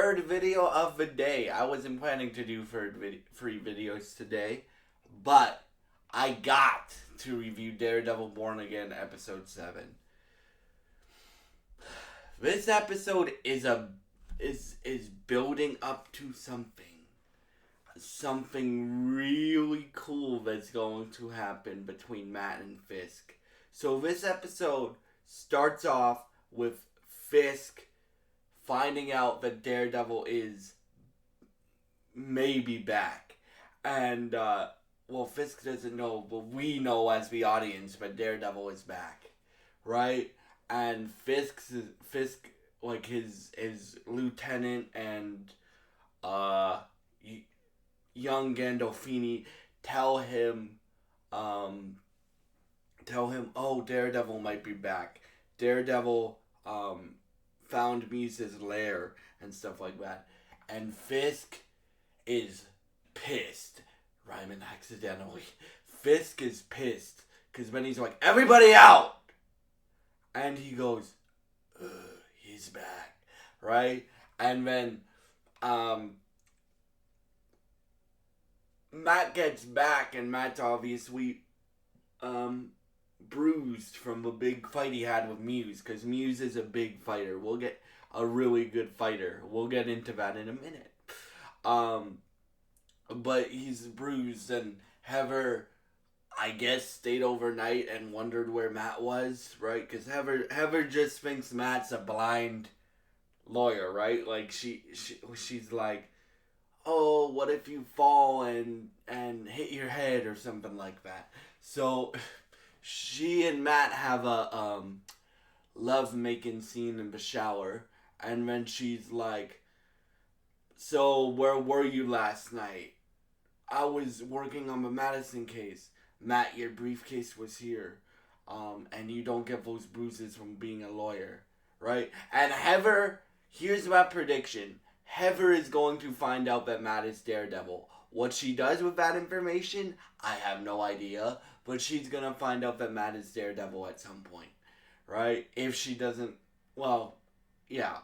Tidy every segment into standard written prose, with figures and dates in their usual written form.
third video of the day. I wasn't planning to do free videos today, but I got to review Daredevil Born Again episode 7. This episode is building up to something really cool that's going to happen between Matt and Fisk. So this episode starts off with Fisk finding out that Daredevil is maybe back. And, Fisk doesn't know, but we know as the audience that Daredevil is back. Right? And Fisk, like his lieutenant and, young Gandolfini tell him, oh, Daredevil might be back. Daredevil, found Muse's lair and stuff like that. And Fisk is pissed. Rhyming accidentally. Fisk is pissed. Because then he's like, everybody out! And he goes, ugh, he's back. Right? And then, Matt gets back, and Matt's obviously, bruised from the big fight he had with Muse, because Muse is a big fighter. We'll get a really good fighter. We'll get into that in a minute. But he's bruised, and Heather, I guess, stayed overnight and wondered where Matt was, right? Because Heather just thinks Matt's a blind lawyer, right? Like, she's like, oh, what if you fall and hit your head or something like that. So she and Matt have a love-making scene in the shower, and then she's like, so where were you last night? I was working on the Madison case. Matt, your briefcase was here. And you don't get those bruises from being a lawyer, right? And Heather, here's my prediction. Heather is going to find out that Matt is Daredevil. What she does with that information, I have no idea. But she's going to find out that Matt is Daredevil at some point. Right? If she doesn't, well, yeah.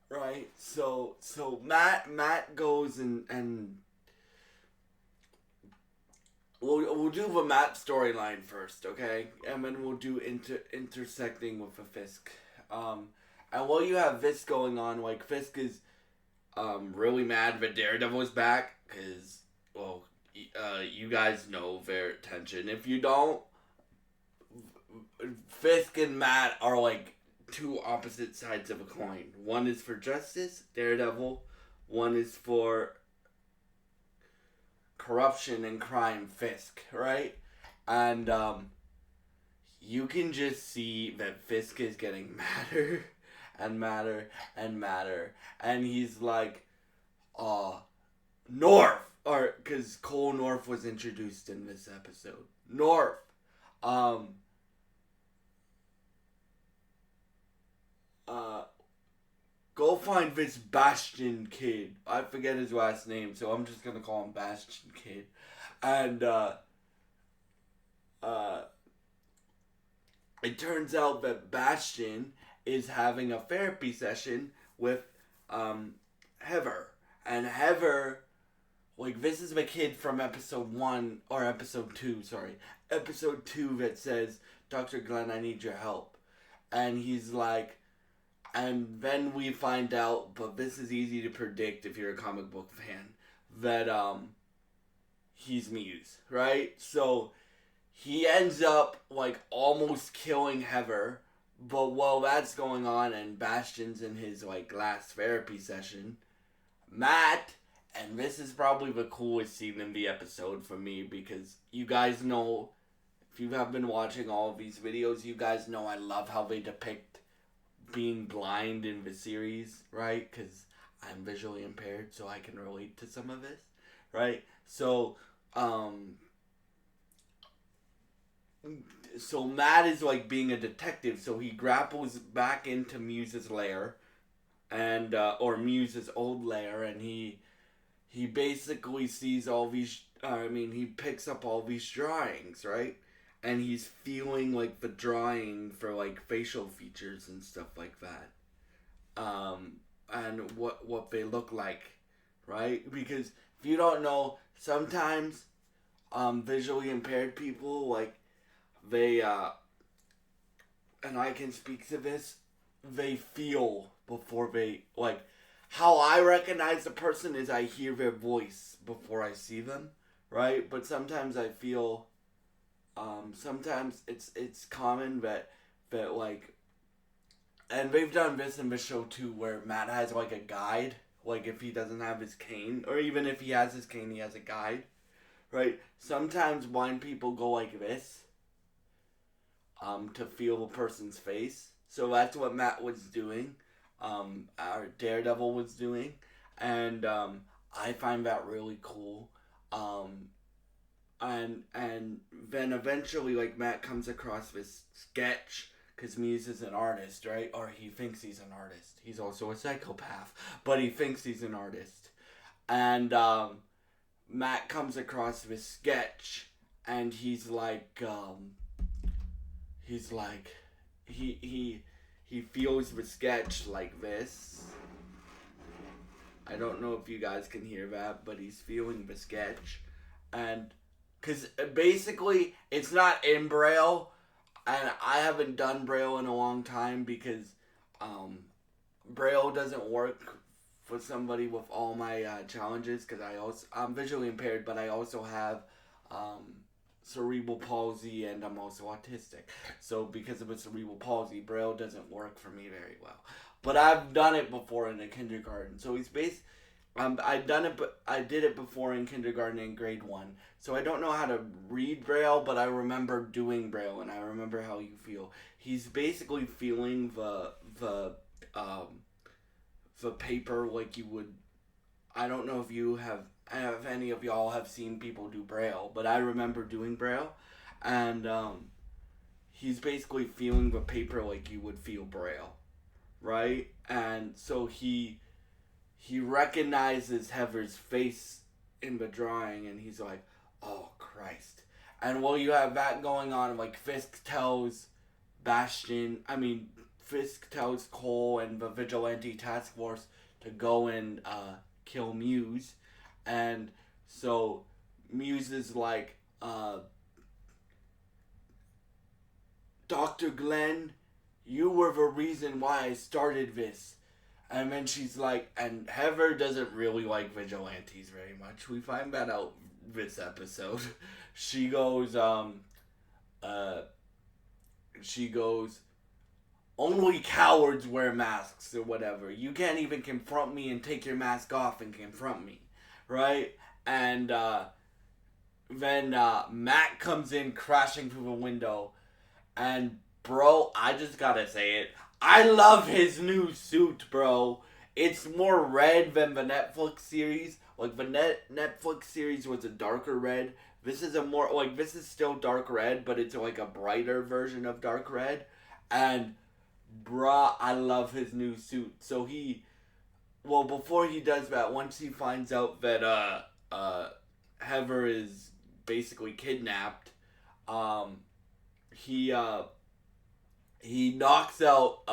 Right? So Matt goes and we'll do the Matt storyline first, okay? And then we'll do intersecting with the Fisk. And while you have this going on, like, Fisk is really mad that Daredevil is back, because, well, you guys know their tension. If you don't, Fisk and Matt are, like, two opposite sides of a coin. One is for justice, Daredevil. One is for corruption and crime, Fisk, right? And, you can just see that Fisk is getting madder and madder and madder. And he's like, North! Or, because Cole North was introduced in this episode. North! Go find this Bastion kid. I forget his last name, so I'm just gonna call him Bastion Kid. And, it turns out that Bastion is having a therapy session with, Heather. And Heather, like, this is the kid from episode 1, or episode 2, sorry. Episode 2 that says, Dr. Glenn, I need your help. And he's like, and then we find out, but this is easy to predict if you're a comic book fan, that, he's Muse, right? So he ends up, like, almost killing Heather, but while that's going on and Bastion's in his, like, last therapy session, Matt, and this is probably the coolest scene in the episode for me, because you guys know, if you have been watching all of these videos, you guys know I love how they depict being blind in the series, right? Because I'm visually impaired, so I can relate to some of this, right? So Matt is like being a detective, so he grapples back into Muse's lair, and or Muse's old lair, and he basically sees all these. He picks up all these drawings, right? And he's feeling like the drawing for like facial features and stuff like that. um, and what they look like, right? Because if you don't know, sometimes visually impaired people like they and I can speak to this, they feel before they like how I recognize the person is I hear their voice before I see them, right? But sometimes I feel sometimes it's common that like and they've done this in the show too where Matt has like a guide, like if he doesn't have his cane or even if he has his cane he has a guide, right? Sometimes blind people go like this to feel a person's face. So that's what Matt was doing. Our Daredevil was doing, and I find that really cool. Um, and then eventually, like Matt comes across this sketch because Muse is an artist, right? Or he thinks he's an artist. He's also a psychopath, but he thinks he's an artist. And Matt comes across this sketch, and he's like he feels the sketch like this. I don't know if you guys can hear that, but he's feeling the sketch, and because basically it's not in braille, and I haven't done braille in a long time because um, braille doesn't work for somebody with all my challenges because I'm visually impaired, but I also have um, cerebral palsy and I'm also autistic. So because of a cerebral palsy, braille doesn't work for me very well. But I've done it before in the kindergarten. So he's based. I've done it, but I did it before in kindergarten in grade 1. So I don't know how to read braille, but I remember doing braille, and I remember how you feel. He's basically feeling um, the paper like you would. I don't know if you have, if any of y'all have seen people do braille, but I remember doing braille, and he's basically feeling the paper like you would feel braille, right? And so he recognizes Heather's face in the drawing, and he's like, "Oh Christ!" And while you have that going on, like Bastion, I mean Fisk tells Cole and the Vigilante Task Force to go and kill Muse, and so Muse is like, "Dr. Glenn, you were the reason why I started this." And then she's like, and Heather doesn't really like vigilantes very much. We find that out this episode. She goes, uh, she goes, only cowards wear masks or whatever. You can't even confront me and take your mask off and confront me, right? And then Matt comes in crashing through the window, and bro, I just gotta say it. I love his new suit, bro. It's more red than the Netflix series. Like the Netflix series was a darker red. This is a more like this is still dark red, but it's like a brighter version of dark red. And bruh, I love his new suit. So well before he does that, once he finds out that Heather is basically kidnapped, um he he knocks out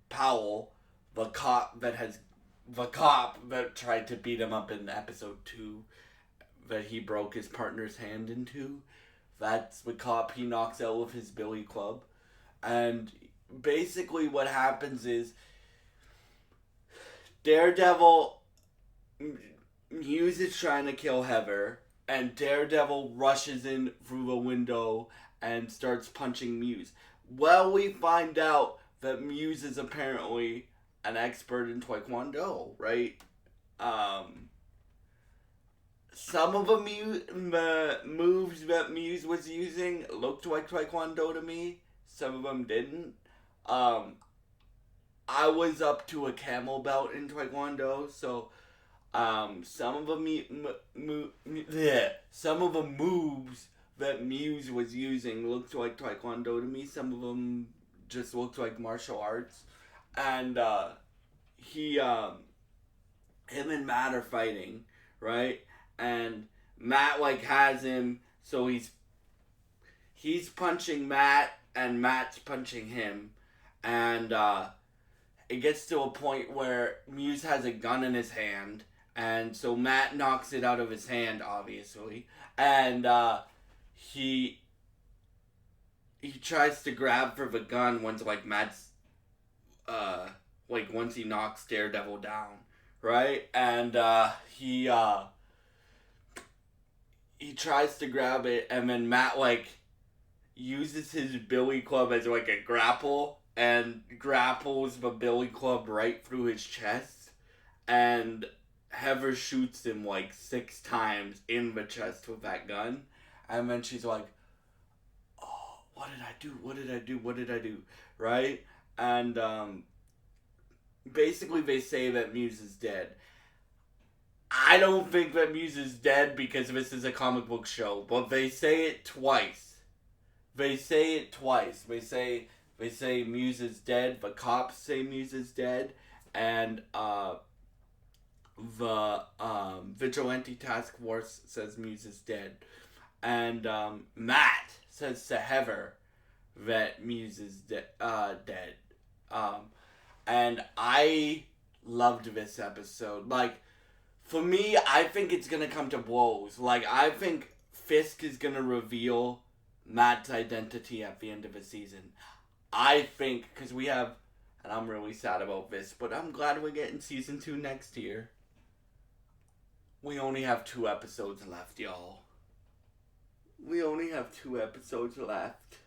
Powell, the cop that tried to beat him up in episode 2 that he broke his partner's hand into. That's the cop he knocks out with his billy club. And basically what happens is Daredevil Muse is trying to kill Heather, and Daredevil rushes in through the window and starts punching Muse. Well, we find out that Muse is apparently an expert in Taekwondo, right? Some of the moves that Muse was using looked like Taekwondo to me. Some of them didn't. I was up to a camel belt in Taekwondo, so some of some of the moves that Muse was using looked like Taekwondo to me. Some of them just looked like martial arts, and him and Matt are fighting, right? And Matt like has him, so he's punching Matt, and Matt's punching him, and it gets to a point where Muse has a gun in his hand, and so Matt knocks it out of his hand, obviously, and he tries to grab for the gun once Matt's once he knocks Daredevil down, right? And he tries to grab it, and then Matt uses his billy club as a grapple, and grapples the billy club right through his chest, and Heather shoots him 6 times in the chest with that gun, and then she's like, "Oh, what did I do? What did I do? What did I do?" Right? And basically they say that Muse is dead. I don't think that Muse is dead because this is a comic book show, but they say it twice. They say it twice. They say Muse is dead. The cops say Muse is dead, and the vigilante task force says Muse is dead, and Matt says to Heather that Muse is dead. And I loved this episode. For me, I think it's gonna come to blows. I think Fisk is gonna reveal Matt's identity at the end of the season. I think, because we have, and I'm really sad about this, but I'm glad we're getting season 2 next year. We only have 2 episodes left, y'all. We only have 2 episodes left.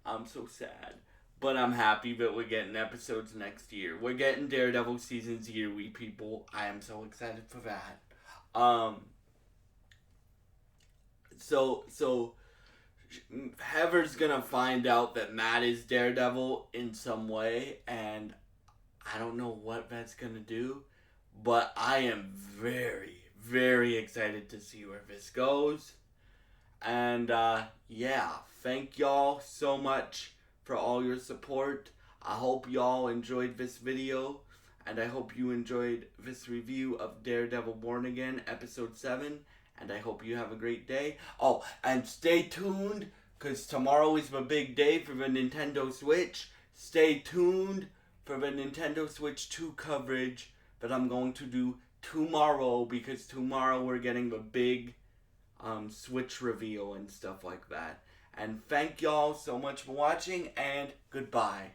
I'm so sad. But I'm happy that we're getting episodes next year. We're getting Daredevil seasons yearly, people. I am so excited for that. So Heather's gonna find out that Matt is Daredevil in some way, and I don't know what that's gonna do, but I am very, very excited to see where this goes. And thank y'all so much for all your support. I hope y'all enjoyed this video, and I hope you enjoyed this review of Daredevil Born Again, episode 7, and I hope you have a great day. Oh, and stay tuned, because tomorrow is the big day for the Nintendo Switch. Stay tuned for the Nintendo Switch 2 coverage that I'm going to do tomorrow, because tomorrow we're getting the big Switch reveal and stuff like that. And thank y'all so much for watching, and goodbye.